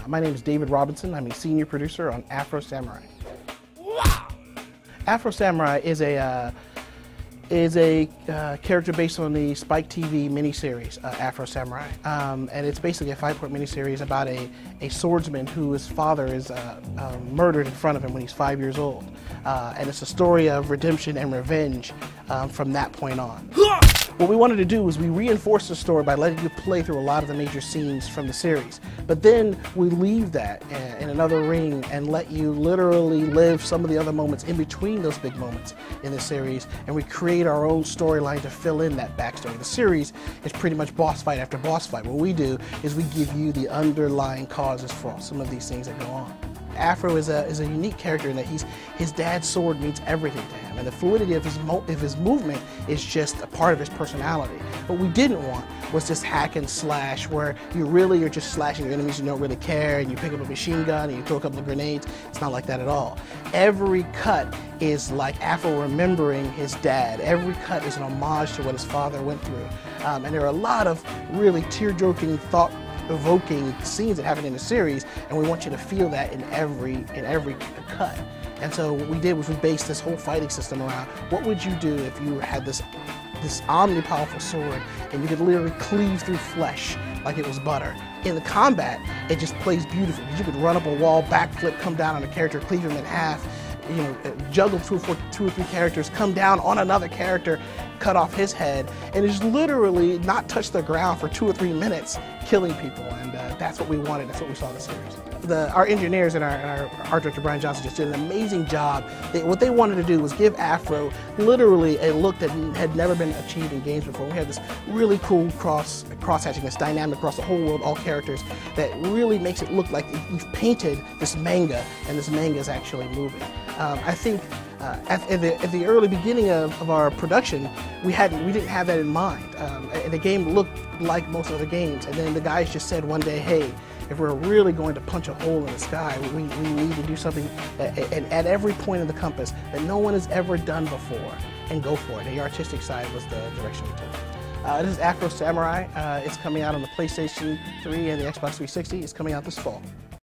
My name is David Robinson. I'm a senior producer on Afro Samurai. Afro Samurai is a character based on the Spike TV miniseries, Afro Samurai. And it's basically a 5-part miniseries about a swordsman whose father is murdered in front of him when he's 5 years old. And it's a story of redemption and revenge from that point on. What we wanted to do was we reinforced the story by letting you play through a lot of the major scenes from the series. But then we leave that in another ring and let you literally live some of the other moments in between those big moments in the series, and we create our own storyline to fill in that backstory. The series is pretty much boss fight after boss fight. What we do is we give you the underlying causes for some of these things that go on. Afro is a unique character in that his dad's sword means everything to him, and the fluidity of his movement is just a part of his personality. What we didn't want was this hack and slash where you're just slashing your enemies, you don't really care, and you pick up a machine gun and you throw a couple of grenades. It's not like that at all. Every cut is like Afro remembering his dad. Every cut is an homage to what his father went through. And there are a lot of really tear-jerking, thought-evoking scenes that happen in the series, and we want you to feel that in every cut. And so what we did was we based this whole fighting system around what would you do if you had this omni-powerful sword and you could literally cleave through flesh like it was butter. In the combat, it just plays beautifully. You could run up a wall, backflip, come down on a character, cleave him in half, juggle two or three characters, come down on another character, cut off his head, and just literally not touch the ground for 2 or 3 minutes, killing people. And that's what we wanted. That's what we saw in the series. Our engineers and our art director Brian Johnson just did an amazing job. What they wanted to do was give Afro literally a look that had never been achieved in games before. We had this really cool cross-hatching, this dynamic across the whole world, all characters, that really makes it look like you've painted this manga, and this manga is actually moving. I think at the early beginning of our production, we didn't have that in mind. The game looked like most other games, and then the guys just said one day, hey, if we're really going to punch a hole in the sky, we need to do something at every point of the compass that no one has ever done before, and go for it. And the artistic side was the direction we took. This is Afro Samurai. It's coming out on the PlayStation 3 and the Xbox 360. It's coming out this fall.